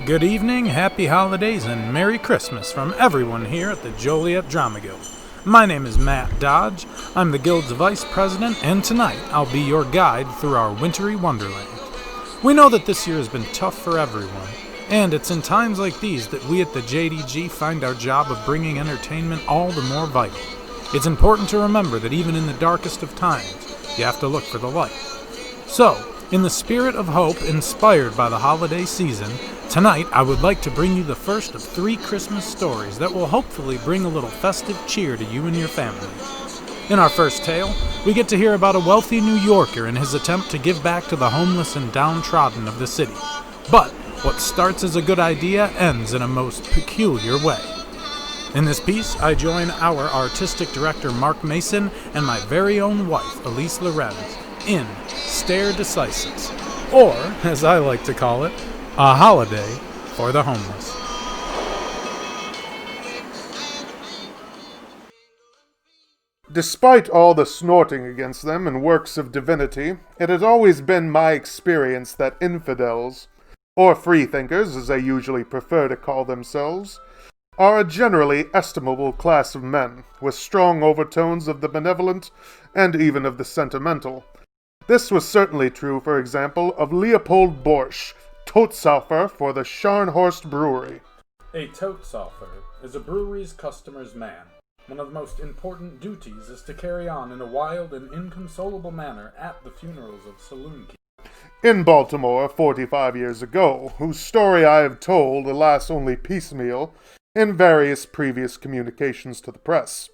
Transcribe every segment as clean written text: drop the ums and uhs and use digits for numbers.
Good evening, happy holidays, and Merry Christmas from everyone here at the Joliet Drama Guild. My name is Matt Dodge. I'm the Guild's Vice President, and tonight I'll be your guide through our wintry wonderland. We know that this year has been tough for everyone, and it's in times like these that we at the JDG find our job of bringing entertainment all the more vital. It's important to remember that even in the darkest of times, you have to look for the light. So, in the spirit of hope inspired by the holiday season, tonight I would like to bring you the first of 3 Christmas stories that will hopefully bring a little festive cheer to you and your family. In our first tale, we get to hear about a wealthy New Yorker and his attempt to give back to the homeless and downtrodden of the city. But what starts as a good idea ends in a most peculiar way. In this piece, I join our artistic director Mark Mason and my very own wife, Elyse Lorenz, in Decisis, or, as I like to call it, a holiday for the homeless. Despite all the snorting against them in works of divinity, it has always been my experience that infidels, or freethinkers as they usually prefer to call themselves, are a generally estimable class of men, with strong overtones of the benevolent and even of the sentimental. This was certainly true, for example, of Leopold Borsch, Totsaufer for the Scharnhorst Brewery. A Totsaufer is a brewery's customer's man. One of the most important duties is to carry on in a wild and inconsolable manner at the funerals of saloon keepers. In Baltimore 45 years ago, whose story I have told, alas only piecemeal, in various previous communications to the press.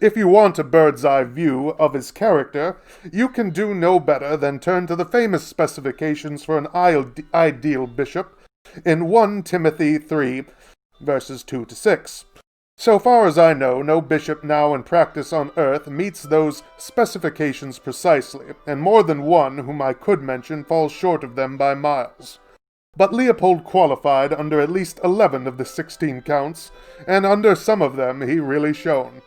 If you want a bird's-eye view of his character, you can do no better than turn to the famous specifications for an ideal bishop in 1 Timothy 3, verses 2-6. So far as I know, no bishop now in practice on earth meets those specifications precisely, and more than one whom I could mention falls short of them by miles. But Leopold qualified under at least 11 of the 16 counts, and under some of them he really shone.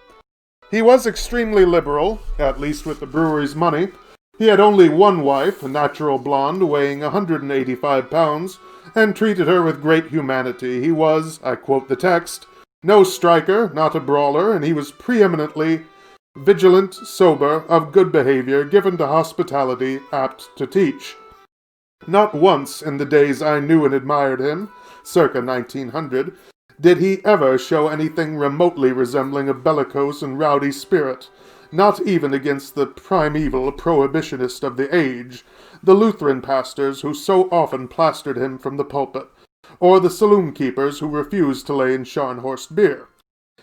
He was extremely liberal, at least with the brewery's money. He had only one wife, a natural blonde weighing 185 pounds, and treated her with great humanity. He was, I quote the text, no striker, not a brawler, and he was preeminently vigilant, sober, of good behavior, given to hospitality, apt to teach. Not once in the days I knew and admired him, circa 1900, did he ever show anything remotely resembling a bellicose and rowdy spirit, not even against the primeval prohibitionist of the age, the Lutheran pastors who so often plastered him from the pulpit, or the saloon-keepers who refused to lay in Scharnhorst beer.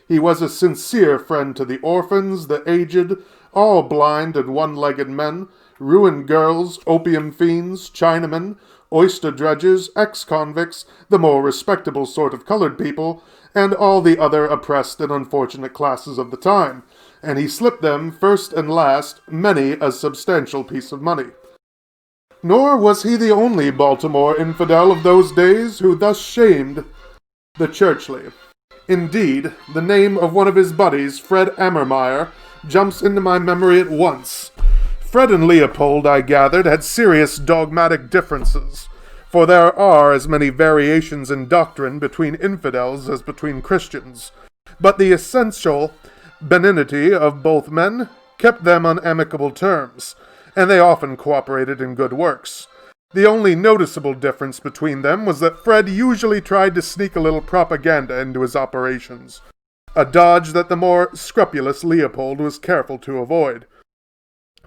He was a sincere friend to the orphans, the aged, all blind and one-legged men, ruined girls, opium fiends, Chinamen, oyster dredgers, ex-convicts, the more respectable sort of colored people, and all the other oppressed and unfortunate classes of the time, and he slipped them, first and last, many a substantial piece of money. Nor was he the only Baltimore infidel of those days who thus shamed the churchly. Indeed, the name of one of his buddies, Fred Ammermeyer, jumps into my memory at once. Fred and Leopold, I gathered, had serious dogmatic differences, for there are as many variations in doctrine between infidels as between Christians, but the essential benignity of both men kept them on amicable terms, and they often cooperated in good works. The only noticeable difference between them was that Fred usually tried to sneak a little propaganda into his operations, a dodge that the more scrupulous Leopold was careful to avoid.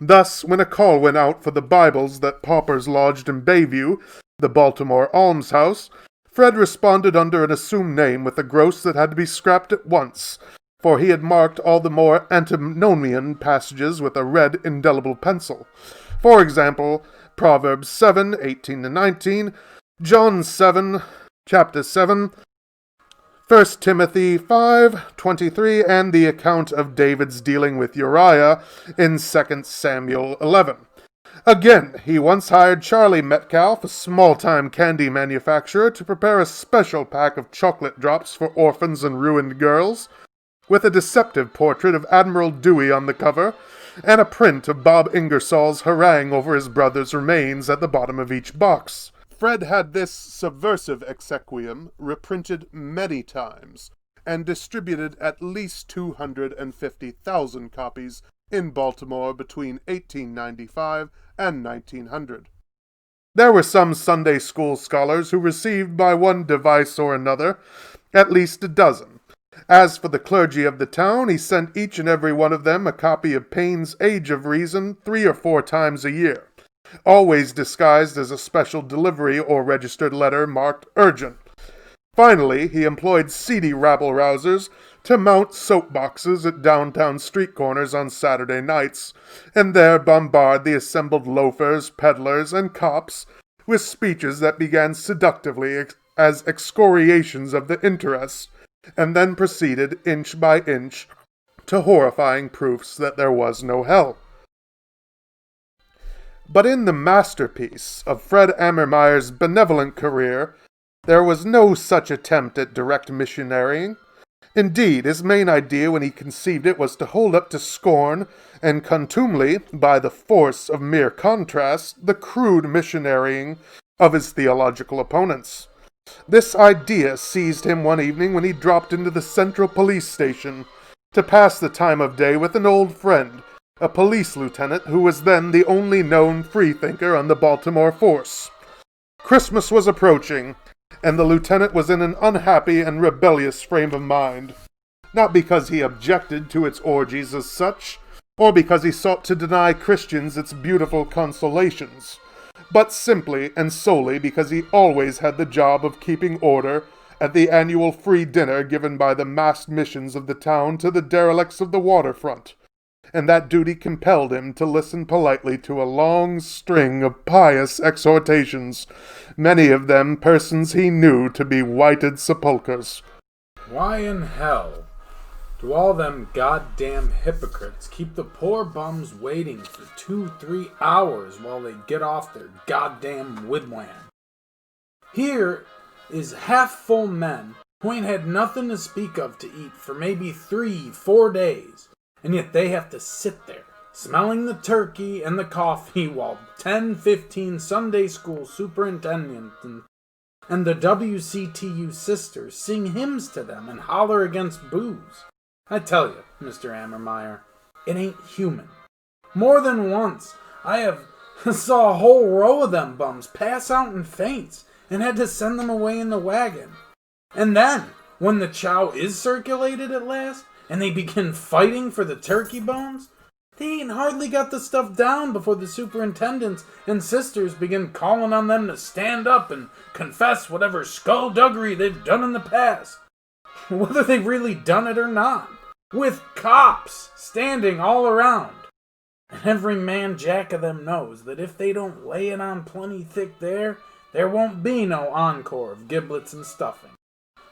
Thus, when a call went out for the Bibles that paupers lodged in Bayview, the Baltimore almshouse, Fred responded under an assumed name with a gross that had to be scrapped at once, for he had marked all the more antinomian passages with a red indelible pencil. For example, Proverbs 7, 18-19, John 7, chapter 7, 1 Timothy 5, 23, and the account of David's dealing with Uriah in 2 Samuel 11. Again, he once hired Charlie Metcalf, a small-time candy manufacturer, to prepare a special pack of chocolate drops for orphans and ruined girls, with a deceptive portrait of Admiral Dewey on the cover, and a print of Bob Ingersoll's harangue over his brother's remains at the bottom of each box. Fred had this subversive exequium reprinted many times, and distributed at least 250,000 copies in Baltimore between 1895 and 1900. There were some Sunday school scholars who received by one device or another at least a dozen. As for the clergy of the town, he sent each and every one of them a copy of Paine's Age of Reason 3 or 4 times a year, always disguised as a special delivery or registered letter marked urgent. Finally, he employed seedy rabble-rousers to mount soapboxes at downtown street corners on Saturday nights, and there bombard the assembled loafers, peddlers, and cops with speeches that began seductively as excoriations of the interest, and then proceeded, inch by inch, to horrifying proofs that there was no hell. But in the masterpiece of Fred Ammermeyer's benevolent career, there was no such attempt at direct missionarying. Indeed, his main idea when he conceived it was to hold up to scorn and contumely, by the force of mere contrast, the crude missionarying of his theological opponents. This idea seized him one evening when he dropped into the Central Police Station to pass the time of day with an old friend, a police lieutenant who was then the only known freethinker on the Baltimore force. Christmas was approaching, and the lieutenant was in an unhappy and rebellious frame of mind, not because he objected to its orgies as such, or because he sought to deny Christians its beautiful consolations, but simply and solely because he always had the job of keeping order at the annual free dinner given by the massed missions of the town to the derelicts of the waterfront, and that duty compelled him to listen politely to a long string of pious exhortations, many of them persons he knew to be whited sepulchres. Why in hell do all them goddamn hypocrites keep the poor bums waiting for 2-3 hours while they get off their goddamn wigwam? Here is half-full men who ain't had nothing to speak of to eat for maybe 3-4 days, and yet they have to sit there, smelling the turkey and the coffee while 10-15 Sunday school superintendents and the WCTU sisters sing hymns to them and holler against booze. I tell you, Mr. Ammermeyer, it ain't human. More than once, I have saw a whole row of them bums pass out in faints and had to send them away in the wagon. And then, when the chow is circulated at last, and they begin fighting for the turkey bones, they ain't hardly got the stuff down before the superintendents and sisters begin calling on them to stand up and confess whatever skullduggery they've done in the past, whether they've really done it or not, with cops standing all around. And every man jack of them knows that if they don't lay it on plenty thick there won't be no encore of giblets and stuffing.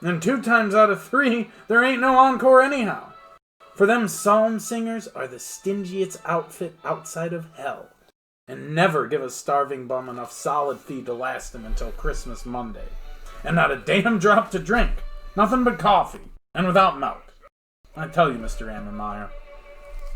And 2 times out of 3, there ain't no encore anyhow. For them psalm singers are the stingiest outfit outside of hell, and never give a starving bum enough solid feed to last him until Christmas Monday. And not a damn drop to drink, nothing but coffee, and without milk. I tell you, Mr. Ammermeyer,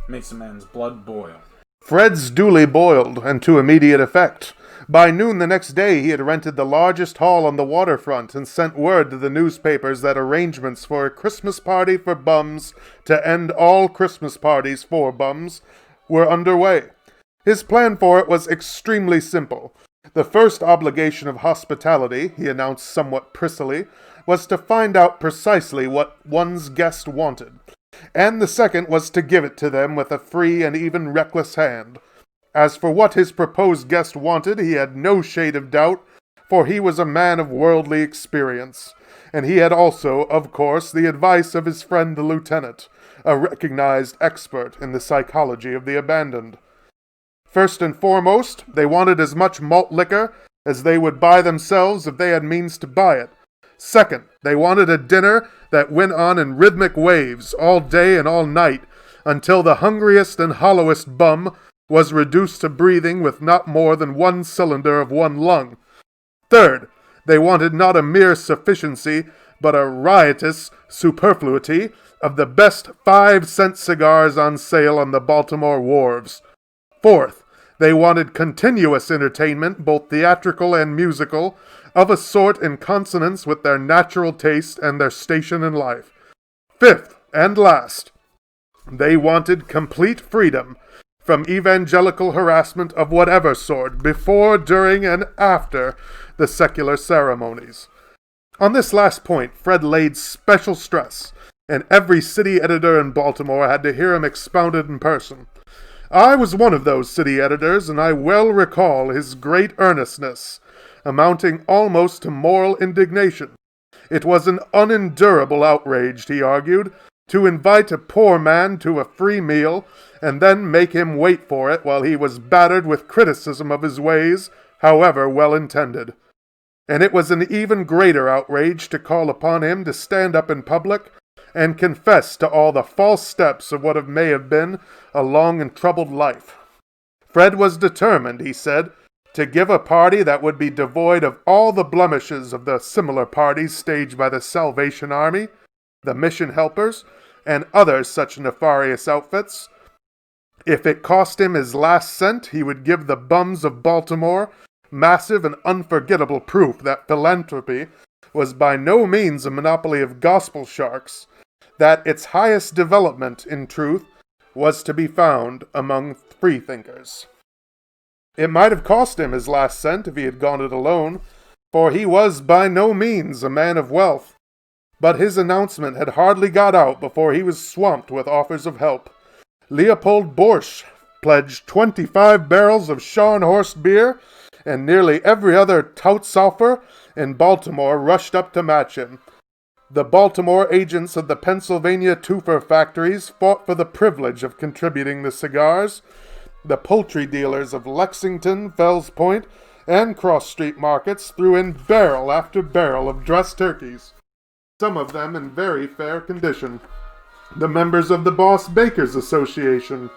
makes a man's blood boil. Fred's duly boiled, and to immediate effect. By noon the next day he had rented the largest hall on the waterfront and sent word to the newspapers that arrangements for a Christmas party for bums to end all Christmas parties for bums were underway. His plan for it was extremely simple. The first obligation of hospitality, he announced somewhat prissily, was to find out precisely what one's guest wanted, and the second was to give it to them with a free and even reckless hand. As for what his proposed guest wanted, he had no shade of doubt, for he was a man of worldly experience, and he had also, of course, the advice of his friend the lieutenant, a recognized expert in the psychology of the abandoned. First and foremost, they wanted as much malt liquor as they would buy themselves if they had means to buy it. Second, they wanted a dinner that went on in rhythmic waves all day and all night, until the hungriest and hollowest bum was reduced to breathing with not more than 1 cylinder of one lung. Third, they wanted not a mere sufficiency, but a riotous superfluity of the best 5-cent cigars on sale on the Baltimore wharves. Fourth, They wanted continuous entertainment, both theatrical and musical, of a sort in consonance with their natural taste and their station in life. Fifth, and last, they wanted complete freedom from evangelical harassment of whatever sort, before, during, and after the secular ceremonies. On this last point, Fred laid special stress, and every city editor in Baltimore had to hear him expounded in person. I was one of those city editors, and I well recall his great earnestness, amounting almost to moral indignation. It was an unendurable outrage, he argued, to invite a poor man to a free meal, and then make him wait for it while he was battered with criticism of his ways, however well-intended. And it was an even greater outrage to call upon him to stand up in public and confess to all the false steps of what may have been a long and troubled life. Fred was determined, he said, to give a party that would be devoid of all the blemishes of the similar parties staged by the Salvation Army, the Mission Helpers, and other such nefarious outfits. If it cost him his last cent, he would give the bums of Baltimore massive and unforgettable proof that philanthropy was by no means a monopoly of gospel sharks, that its highest development, in truth, was to be found among freethinkers. It might have cost him his last cent if he had gone it alone, for he was by no means a man of wealth, but his announcement had hardly got out before he was swamped with offers of help. Leopold Borsch pledged 25 barrels of Scharnhorst beer, and nearly every other Tautsaufer in Baltimore rushed up to match him. The Baltimore agents of the Pennsylvania Toofer factories fought for the privilege of contributing the cigars. The poultry dealers of Lexington, Fells Point, and Cross Street markets threw in barrel after barrel of dressed turkeys, some of them in very fair condition. The members of the Boss Bakers Association,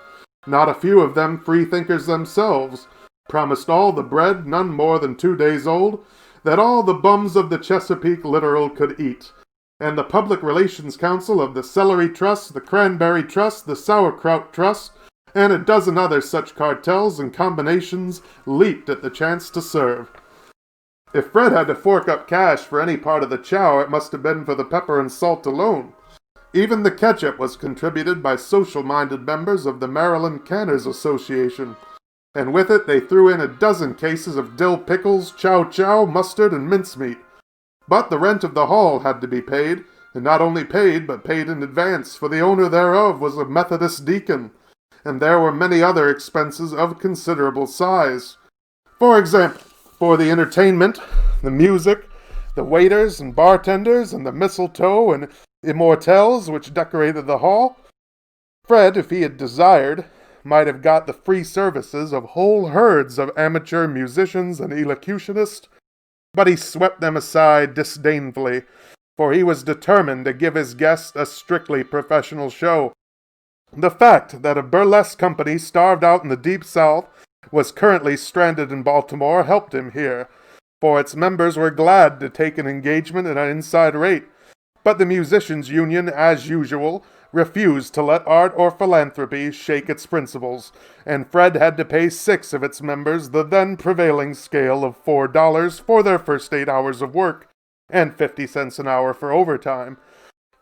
not a few of them freethinkers themselves, promised all the bread, none more than 2 days old, that all the bums of the Chesapeake Literal could eat. And the Public Relations Council of the Celery Trust, the Cranberry Trust, the Sauerkraut Trust, and a dozen other such cartels and combinations leaped at the chance to serve. If Fred had to fork up cash for any part of the chow, it must have been for the pepper and salt alone. Even the ketchup was contributed by social-minded members of the Maryland Canners Association, and with it they threw in a dozen cases of dill pickles, chow-chow, mustard, and mincemeat. But the rent of the hall had to be paid, and not only paid, but paid in advance, for the owner thereof was a Methodist deacon, and there were many other expenses of considerable size. For example, for the entertainment, the music, the waiters and bartenders, and the mistletoe and immortelles which decorated the hall, Fred, if he had desired, might have got the free services of whole herds of amateur musicians and elocutionists, but he swept them aside disdainfully, for he was determined to give his guests a strictly professional show. The fact that a burlesque company starved out in the Deep South was currently stranded in Baltimore helped him here, for its members were glad to take an engagement at an inside rate, but the Musicians' Union, as usual, refused to let art or philanthropy shake its principles, and Fred had to pay 6 of its members the then prevailing scale of $4 for their first 8 hours of work, and 50 cents an hour for overtime.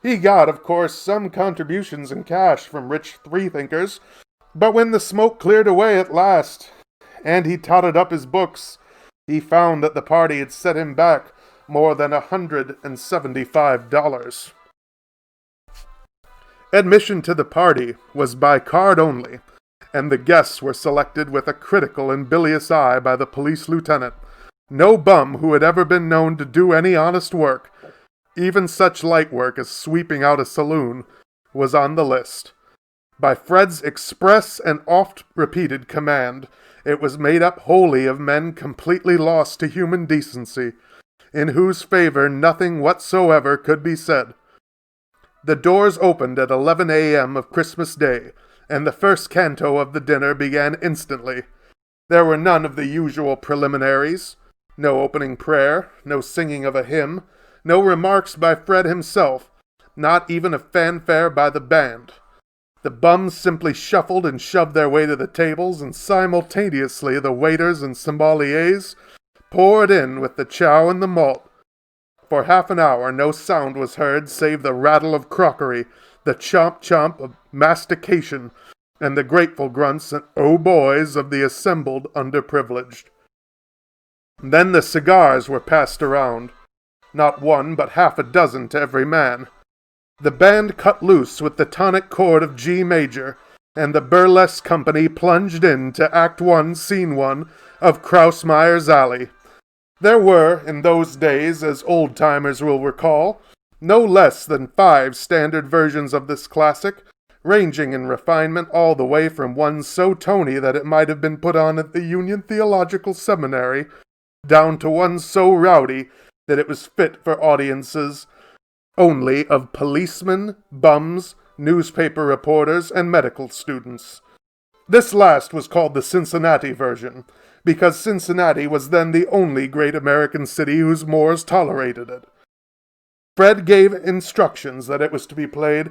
He got, of course, some contributions in cash from rich freethinkers, but when the smoke cleared away at last, and he totted up his books, he found that the party had set him back more than $175. Admission to the party was by card only, and the guests were selected with a critical and bilious eye by the police lieutenant. No bum who had ever been known to do any honest work, even such light work as sweeping out a saloon, was on the list. By Fred's express and oft-repeated command, it was made up wholly of men completely lost to human decency, in whose favor nothing whatsoever could be said. The doors opened at 11 a.m. of Christmas Day, and the first canto of the dinner began instantly. There were none of the usual preliminaries, no opening prayer, no singing of a hymn, no remarks by Fred himself, not even a fanfare by the band. The bums simply shuffled and shoved their way to the tables, and simultaneously the waiters and sommeliers poured in with the chow and the malt. For half an hour no sound was heard save the rattle of crockery, the chomp-chomp of mastication, and the grateful grunts and "oh boys" of the assembled underprivileged. Then the cigars were passed around, not one but half a dozen to every man. The band cut loose with the tonic chord of G major, and the burlesque company plunged into Act 1, Scene 1 of Krausmeyer's Alley. There were, in those days, as old-timers will recall, no less than 5 standard versions of this classic, ranging in refinement all the way from one so tony that it might have been put on at the Union Theological Seminary, down to one so rowdy that it was fit for audiences only of policemen, bums, newspaper reporters, and medical students. This last was called the Cincinnati version, because Cincinnati was then the only great American city whose mores tolerated it. Fred gave instructions that it was to be played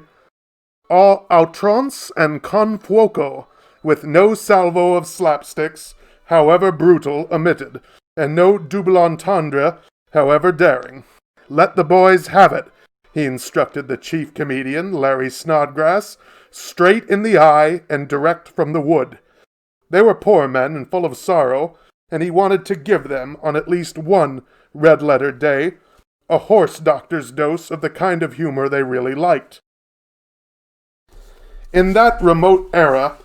au outrance and con fuoco, with no salvo of slapsticks, however brutal, omitted, and no double entendre, however daring. Let the boys have it, he instructed the chief comedian, Larry Snodgrass, straight in the eye and direct from the wood. They were poor men and full of sorrow, and he wanted to give them, on at least one red-letter day, a horse doctor's dose of the kind of humor they really liked. In that remote era,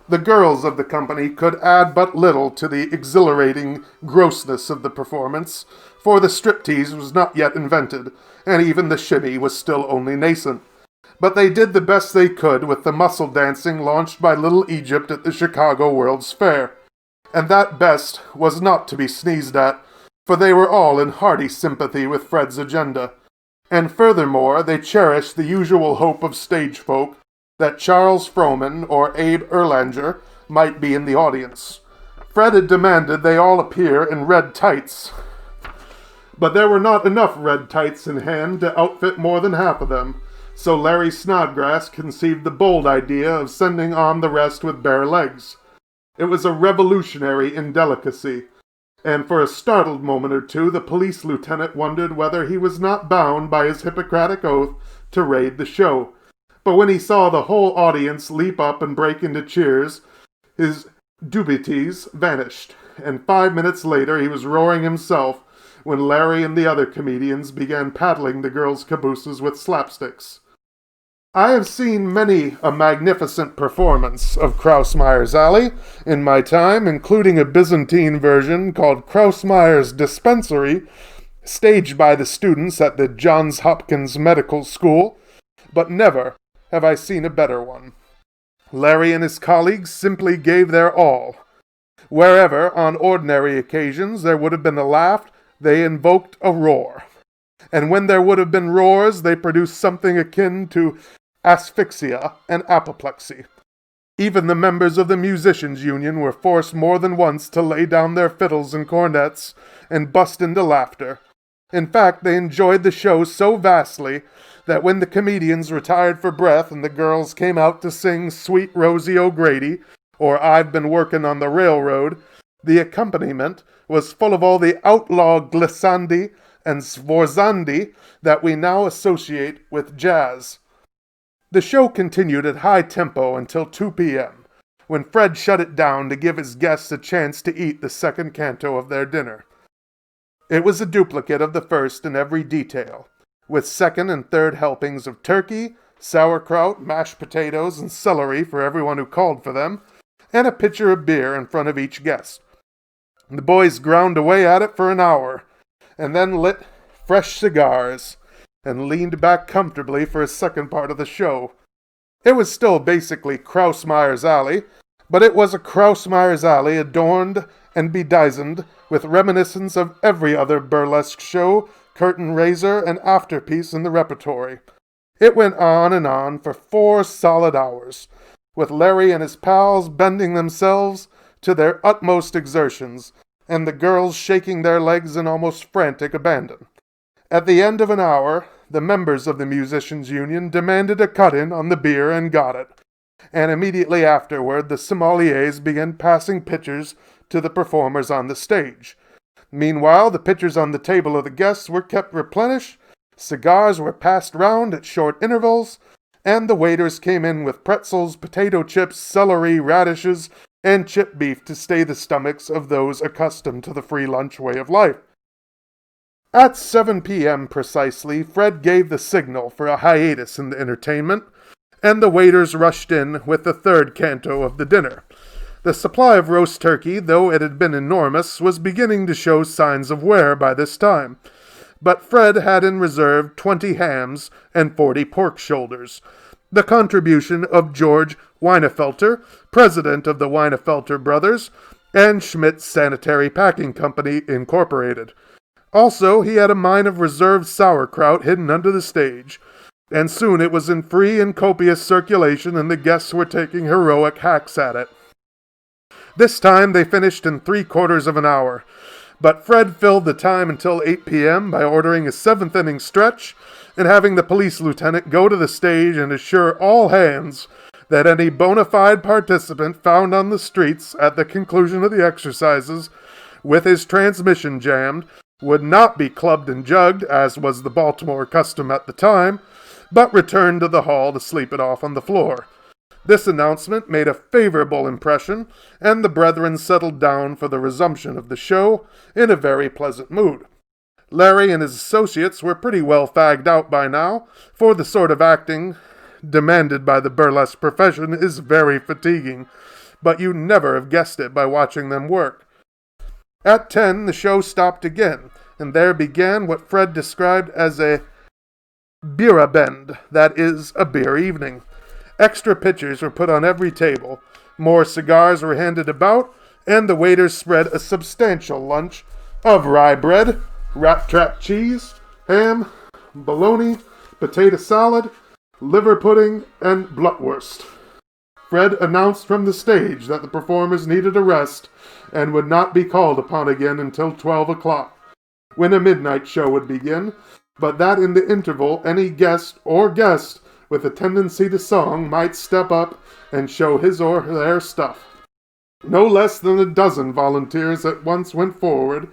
the girls of the company could add but little to the exhilarating grossness of the performance, for the striptease was not yet invented, and even the shimmy was still only nascent. But they did the best they could with the muscle dancing launched by Little Egypt at the Chicago World's Fair. And that best was not to be sneezed at, for they were all in hearty sympathy with Fred's agenda. And furthermore, they cherished the usual hope of stage folk that Charles Frohman or Abe Erlanger might be in the audience. Fred had demanded they all appear in red tights, but there were not enough red tights in hand to outfit more than half of them, so Larry Snodgrass conceived the bold idea of sending on the rest with bare legs. It was a revolutionary indelicacy, and for a startled moment or two the police lieutenant wondered whether he was not bound by his Hippocratic oath to raid the show. But when he saw the whole audience leap up and break into cheers, his dubieties vanished, and 5 minutes later he was roaring himself when Larry and the other comedians began paddling the girls' cabooses with slapsticks. I have seen many a magnificent performance of Krausmeyer's Alley in my time, including a Byzantine version called Krausmeyer's Dispensary, staged by the students at the Johns Hopkins Medical School, but never have I seen a better one. Larry and his colleagues simply gave their all. Wherever, on ordinary occasions, there would have been a laugh, they invoked a roar. And when there would have been roars, they produced something akin to asphyxia and apoplexy. Even the members of the Musicians' Union were forced more than once to lay down their fiddles and cornets and bust into laughter. In fact, they enjoyed the show so vastly that when the comedians retired for breath and the girls came out to sing Sweet Rosie O'Grady or I've Been Workin' on the Railroad, the accompaniment was full of all the outlaw glissandi and sforzandi that we now associate with jazz. The show continued at high tempo until 2 p.m., when Fred shut it down to give his guests a chance to eat the second canto of their dinner. It was a duplicate of the first in every detail, with second and third helpings of turkey, sauerkraut, mashed potatoes, and celery for everyone who called for them, and a pitcher of beer in front of each guest. The boys ground away at it for an hour, and then lit fresh cigars, and leaned back comfortably for a second part of the show. It was still basically Krausmeyer's Alley, but it was a Krausmeyer's Alley adorned and bedizened with reminiscence of every other burlesque show, curtain raiser, and afterpiece in the repertory. It went on and on for 4 solid hours, with Larry and his pals bending themselves to their utmost exertions, and the girls shaking their legs in almost frantic abandon. At the end of an hour, the members of the Musicians' Union demanded a cut-in on the beer and got it, and immediately afterward the sommeliers began passing pitchers to the performers on the stage. Meanwhile, the pitchers on the table of the guests were kept replenished, cigars were passed round at short intervals, and the waiters came in with pretzels, potato chips, celery, radishes, and chip beef to stay the stomachs of those accustomed to the free lunch way of life. At 7 p.m. precisely, Fred gave the signal for a hiatus in the entertainment, and the waiters rushed in with the third canto of the dinner. The supply of roast turkey, though it had been enormous, was beginning to show signs of wear by this time. But Fred had in reserve 20 hams and 40 pork shoulders, the contribution of George Weinefelter, president of the Weinefelter Brothers, and Schmidt's Sanitary Packing Company, Incorporated. Also, he had a mine of reserved sauerkraut hidden under the stage, and soon it was in free and copious circulation, and the guests were taking heroic hacks at it. This time they finished in 3/4 of an hour, but Fred filled the time until 8 p.m. by ordering a seventh-inning stretch and having the police lieutenant go to the stage and assure all hands that any bona fide participant found on the streets at the conclusion of the exercises, with his transmission jammed, would not be clubbed and jugged, as was the Baltimore custom at the time, but return to the hall to sleep it off on the floor. This announcement made a favorable impression, and the brethren settled down for the resumption of the show in a very pleasant mood. Larry and his associates were pretty well fagged out by now, for the sort of acting demanded by the burlesque profession is very fatiguing, but you never have guessed it by watching them work. At 10, the show stopped again, and there began what Fred described as a beer-a-bend, that is, a beer evening. Extra pitchers were put on every table, more cigars were handed about, and the waiters spread a substantial lunch of rye bread, rat-trap cheese, ham, bologna, potato salad, liver pudding, and blutwurst. Fred announced from the stage that the performers needed a rest and would not be called upon again until 12 o'clock, when a midnight show would begin, but that in the interval any guest with a tendency to song might step up and show his or their stuff. No less than a dozen volunteers at once went forward,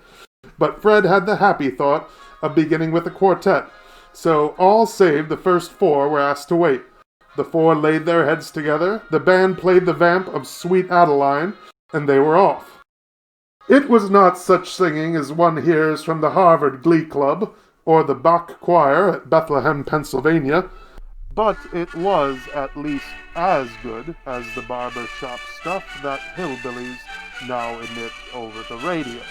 but Fred had the happy thought of beginning with a quartet, so all save the first 4 were asked to wait. The 4 laid their heads together, the band played the vamp of Sweet Adeline, and they were off. It was not such singing as one hears from the Harvard Glee Club or the Bach Choir at Bethlehem, Pennsylvania, but it was at least as good as the barber shop stuff that hillbillies now emit over the radio.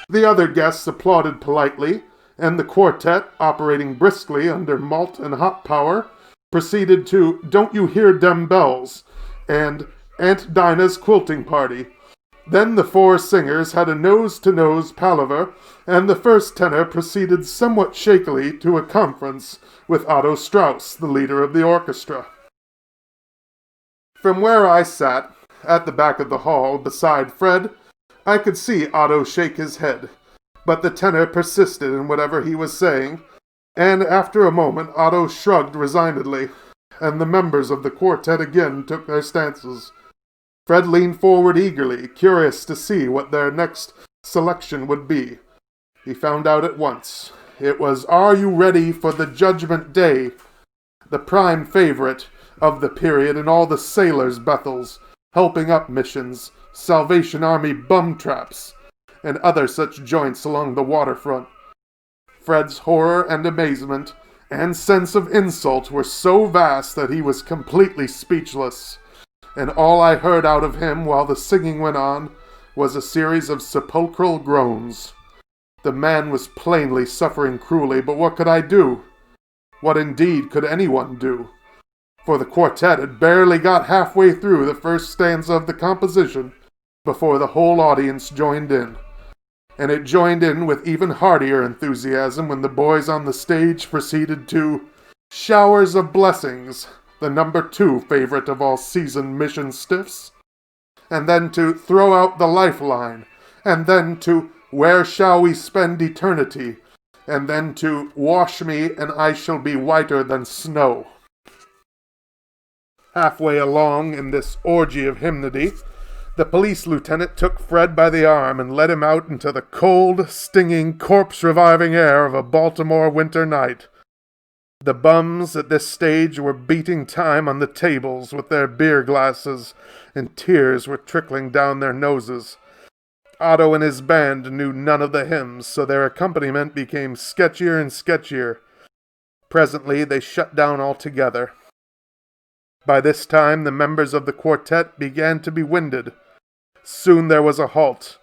The other guests applauded politely, and the quartet, operating briskly under malt and hop power, proceeded to Don't You Hear Dem Bells and Aunt Dinah's Quilting Party. Then the 4 singers had a nose-to-nose palaver, and the first tenor proceeded somewhat shakily to a conference with Otto Strauss, the leader of the orchestra. From where I sat, at the back of the hall, beside Fred, I could see Otto shake his head, but the tenor persisted in whatever he was saying, and after a moment Otto shrugged resignedly, and the members of the quartet again took their stances. Fred leaned forward eagerly, curious to see what their next selection would be. He found out at once. It was Are You Ready for the Judgment Day? The prime favorite of the period in all the sailors' Bethels, helping up missions, Salvation Army bum traps, and other such joints along the waterfront. Fred's horror and amazement and sense of insult were so vast that he was completely speechless, and all I heard out of him while the singing went on was a series of sepulchral groans. The man was plainly suffering cruelly, but what could I do? What indeed could anyone do? For the quartet had barely got halfway through the first stanza of the composition before the whole audience joined in. And it joined in with even heartier enthusiasm when the boys on the stage proceeded to Showers of Blessings, the number 2 favorite of all seasoned mission stiffs, and then to Throw Out the Lifeline, and then to Where Shall We Spend Eternity, and then to Wash Me and I Shall Be Whiter Than Snow. Halfway along in this orgy of hymnody, the police lieutenant took Fred by the arm and led him out into the cold, stinging, corpse-reviving air of a Baltimore winter night. The bums at this stage were beating time on the tables with their beer glasses, and tears were trickling down their noses. Otto and his band knew none of the hymns, so their accompaniment became sketchier and sketchier. Presently they shut down altogether. By this time the members of the quartet began to be winded. Soon there was a halt.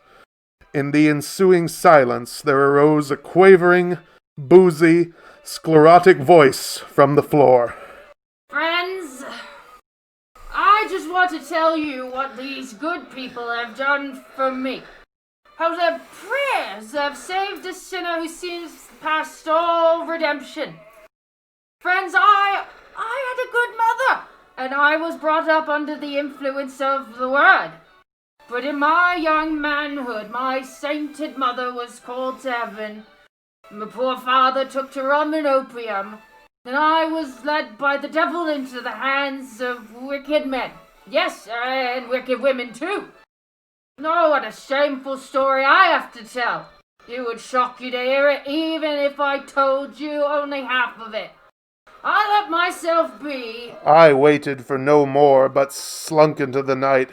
In the ensuing silence there arose a quavering, boozy, sclerotic voice from the floor. Friends, I just want to tell you what these good people have done for me. How their prayers have saved a sinner who seems past all redemption. Friends, I had a good mother, and I was brought up under the influence of the Word. But in my young manhood, my sainted mother was called to heaven. My poor father took to rum and opium, and I was led by the devil into the hands of wicked men. Yes, and wicked women too. Oh, what a shameful story I have to tell. It would shock you to hear it, even if I told you only half of it. I let myself be. I waited for no more, but slunk into the night.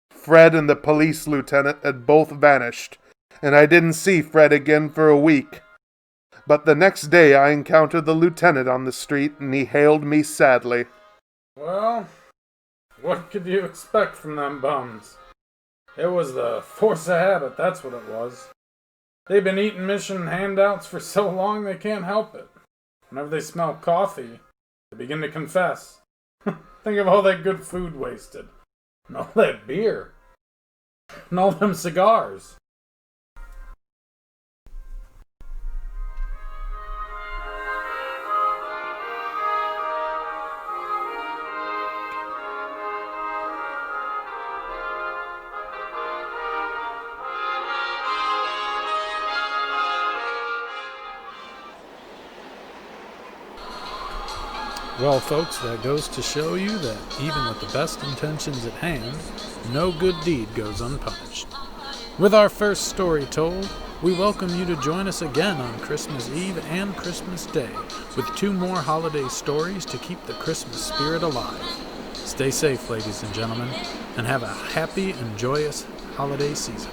Fred and the police lieutenant had both vanished, and I didn't see Fred again for a week. But the next day I encountered the lieutenant on the street, and he hailed me sadly. Well, what could you expect from them bums? It was the force of habit, that's what it was. They've been eating mission handouts for so long they can't help it. Whenever they smell coffee, they begin to confess. Think of all that good food wasted. And all that beer. And all them cigars. Well, folks, that goes to show you that even with the best intentions at hand, no good deed goes unpunished. With our first story told, we welcome you to join us again on Christmas Eve and Christmas Day with 2 more holiday stories to keep the Christmas spirit alive. Stay safe, ladies and gentlemen, and have a happy and joyous holiday season.